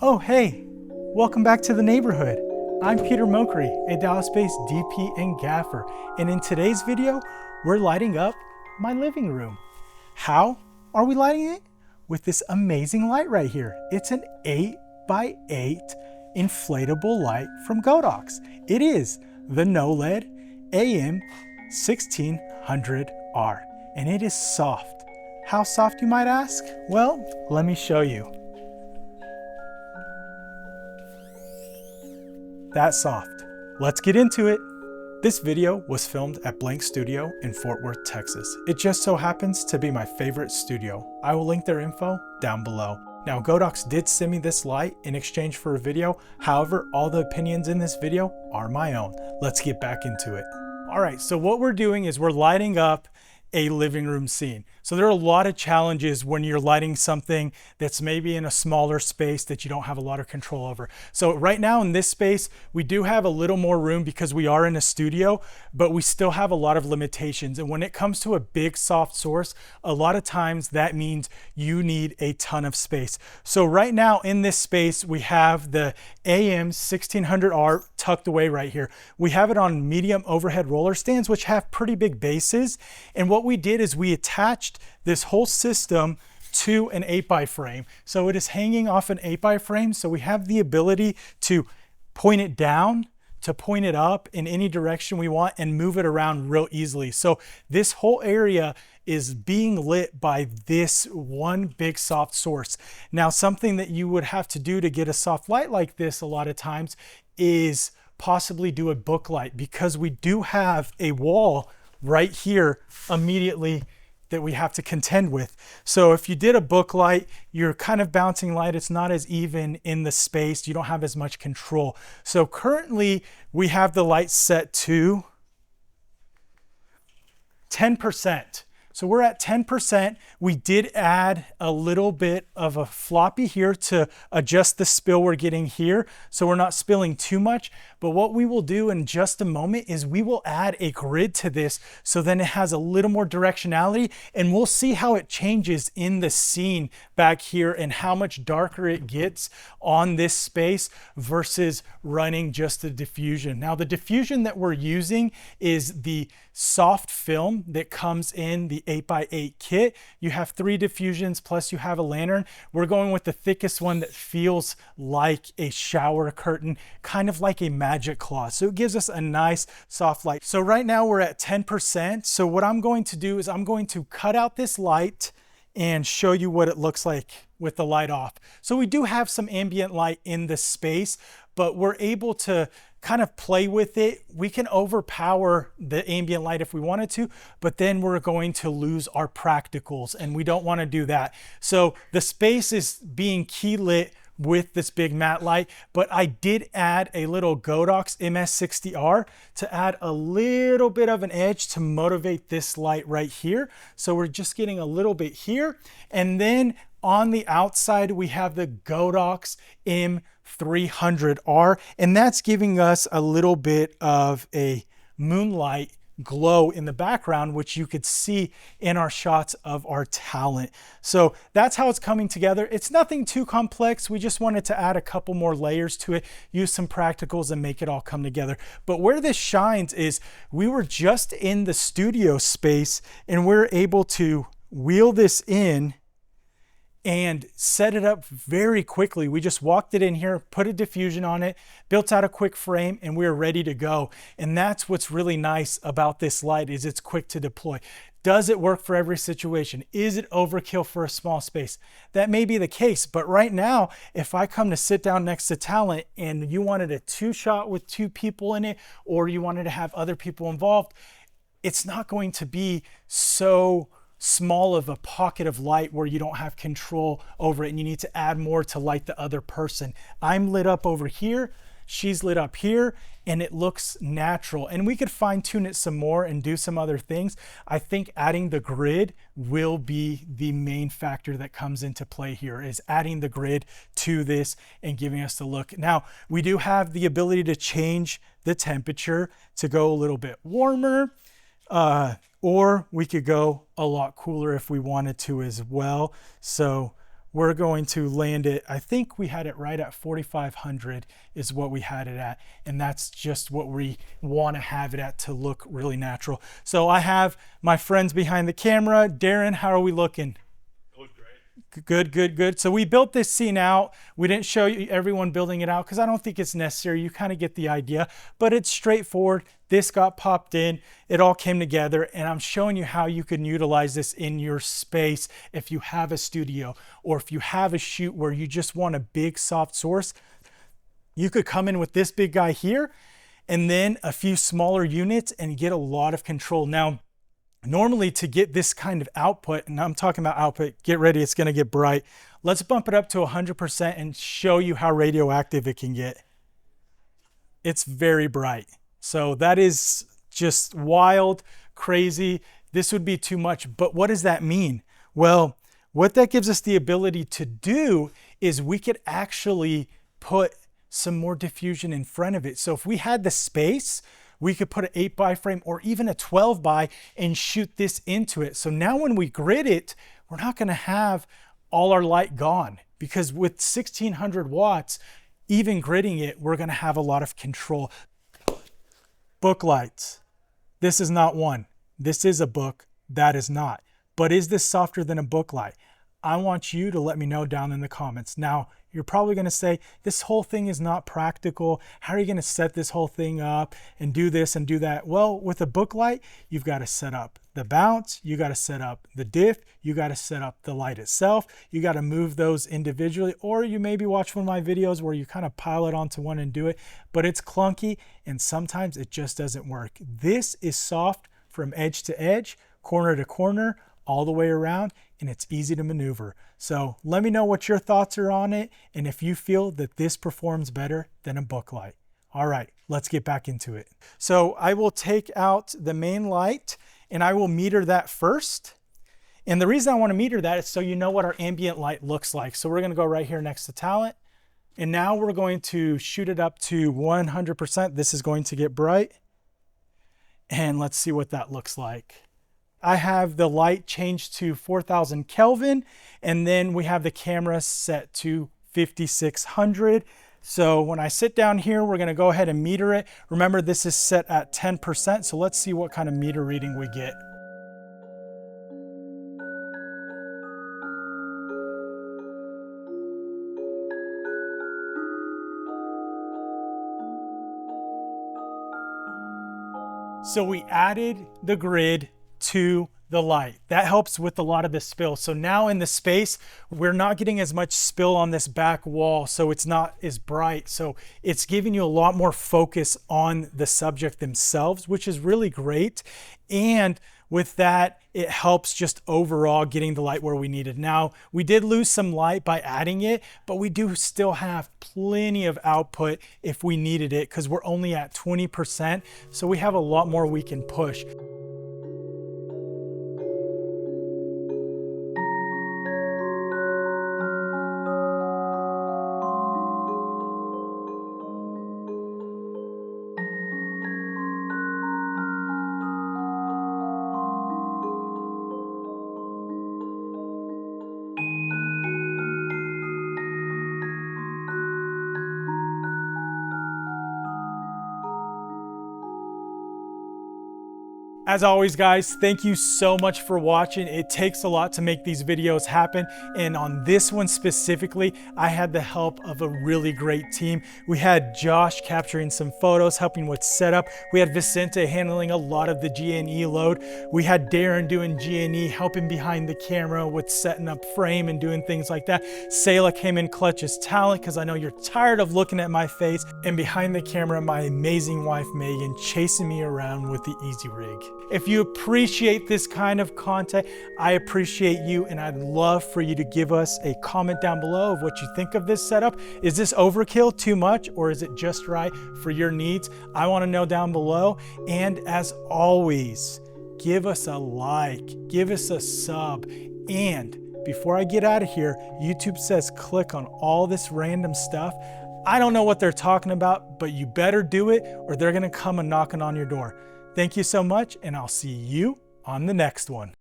Oh, hey, welcome back to the neighborhood. I'm Peter Mokri, a Dallas-based DP and Gaffer, and in today's video, we're lighting up my living room. How are we lighting it? With this amazing light right here. It's an 8x8 inflatable light from Godox. It is the KNOWLED AM1600R, and it is soft. How soft, you might ask? Well, let me show you. That soft. Let's get into it. This video was filmed at Blank Studio in Fort Worth, Texas. It just so happens to be my favorite studio. I will link their info down below. Now, Godox did send me this light in exchange for a video. However, all the opinions in this video are my own. Let's get back into it. All right, so what we're doing is we're lighting up a living room scene. So there are a lot of challenges when you're lighting something that's maybe in a smaller space that you don't have a lot of control over. So right now in this space, we do have a little more room because we are in a studio, but we still have a lot of limitations. And when it comes to a big soft source, a lot of times that means you need a ton of space. So right now in this space, we have the AM1600R tucked away right here. We have it on medium overhead roller stands, which have pretty big bases. And what we did is we attached this whole system to an 8x frame. So it is hanging off an 8x frame. So we have the ability to point it down, to point it up in any direction we want and move it around real easily. So this whole area is being lit by this one big soft source. Now, something that you would have to do to get a soft light like this a lot of times is possibly do a book light, because we do have a wall right here immediately that we have to contend with. So if you did a book light, you're kind of bouncing light. It's not as even in the space. You don't have as much control. So currently we have the light set to 10%. So we're at 10%. We did add a little bit of a floppy here to adjust the spill we're getting here, so we're not spilling too much. But what we will do in just a moment is we will add a grid to this, so then it has a little more directionality, and we'll see how it changes in the scene back here and how much darker it gets on this space versus running just the diffusion. Now, the diffusion that we're using is the soft film that comes in the 8x8 kit. You have 3 diffusions plus you have a lantern. We're going with the thickest one that feels like a shower curtain, kind of like a magic cloth. So it gives us a nice soft light. So right now we're at 10%. So what I'm going to do is I'm going to cut out this light and show you what it looks like with the light off. So we do have some ambient light in the space, but we're able to kind of play with it. We can overpower the ambient light if we wanted to, but then we're going to lose our practicals, and we don't want to do that. So the space is being key lit with this big matte light, but I did add a little Godox MS60R to add a little bit of an edge to motivate this light right here. So we're just getting a little bit here. And then on the outside, we have the Godox M300R, and that's giving us a little bit of a moonlight glow in the background, which you could see in our shots of our talent. So that's how it's coming together. It's nothing too complex. We just wanted to add a couple more layers to it, use some practicals, and make it all come together. But where this shines is we were just in the studio space, and we're able to wheel this in and set it up very quickly. We just walked it in here, put a diffusion on it, built out a quick frame, and we're ready to go. And that's what's really nice about this light, is it's quick to deploy. Does it work for every situation? Is it overkill for a small space? That may be the case, but right now, if I come to sit down next to talent and you wanted a 2-shot with 2 people in it, or you wanted to have other people involved, it's not going to be so small of a pocket of light where you don't have control over it and you need to add more to light the other person. I'm lit up over here, she's lit up here, and it looks natural. And we could fine tune it some more and do some other things. I think adding the grid will be the main factor that comes into play here, is adding the grid to this and giving us the look. Now, we do have the ability to change the temperature to go a little bit warmer, or we could go a lot cooler if we wanted to as well. So we're going to land it. I think we had it right at 4,500 is what we had it at. And that's just what we want to have it at to look really natural. So I have my friends behind the camera. Darren, how are we looking? Good, good, good. So we built this scene out. We didn't show you everyone building it out because I don't think it's necessary. You kind of get the idea, but it's straightforward. This got popped in, it all came together, and I'm showing you how you can utilize this in your space if you have a studio or if you have a shoot where you just want a big soft source. You could come in with this big guy here and then a few smaller units and get a lot of control. Now, normally to get this kind of output, and I'm talking about output, get ready, it's gonna get bright. Let's bump it up to 100% and show you how radioactive it can get. It's very bright. So that is just wild, crazy. This would be too much, but what does that mean? Well, what that gives us the ability to do is we could actually put some more diffusion in front of it. So if we had the space, we could put an 8x frame or even a 12x and shoot this into it. So now when we grid it, we're not gonna have all our light gone, because with 1600 watts, even gridding it, we're gonna have a lot of control. Book lights. This is not one. This is a book, that is not. But is this softer than a book light? I want you to let me know down in the comments. Now, you're probably gonna say, this whole thing is not practical. How are you gonna set this whole thing up and do this and do that? Well, with a book light, you've gotta set up the bounce, you gotta set up the diff, you gotta set up the light itself, you gotta move those individually, or you maybe watch one of my videos where you kind of pile it onto one and do it, but it's clunky and sometimes it just doesn't work. This is soft from edge to edge, corner to corner, all the way around, and it's easy to maneuver. So let me know what your thoughts are on it and if you feel that this performs better than a book light. All right, let's get back into it. So I will take out the main light and I will meter that first. And the reason I want to meter that is so you know what our ambient light looks like. So we're going to go right here next to talent. And now we're going to shoot it up to 100%. This is going to get bright. And let's see what that looks like. I have the light changed to 4000 Kelvin, and then we have the camera set to 5600. So when I sit down here, we're gonna go ahead and meter it. Remember, this is set at 10%, so let's see what kind of meter reading we get. So we added the grid to the light. That helps with a lot of the spill. So now in the space, we're not getting as much spill on this back wall, so it's not as bright. So it's giving you a lot more focus on the subject themselves, which is really great. And with that, it helps just overall getting the light where we need it. Now, we did lose some light by adding it, but we do still have plenty of output if we needed it, because we're only at 20%. So we have a lot more we can push. As always, guys, thank you so much for watching. It takes a lot to make these videos happen. And on this one specifically, I had the help of a really great team. We had Josh capturing some photos, helping with setup. We had Vicente handling a lot of the G&E load. We had Darren doing G&E, helping behind the camera with setting up frame and doing things like that. Sayla came in clutch as talent, because I know you're tired of looking at my face. And behind the camera, my amazing wife, Megan, chasing me around with the Easy Rig. If you appreciate this kind of content, I appreciate you, and I'd love for you to give us a comment down below of what you think of this setup. Is this overkill, too much, or is it just right for your needs? I want to know down below. And as always, give us a like, give us a sub, and before I get out of here, YouTube says click on all this random stuff. I don't know what they're talking about, but you better do it or they're gonna come and knocking on your door. Thank you so much, and I'll see you on the next one.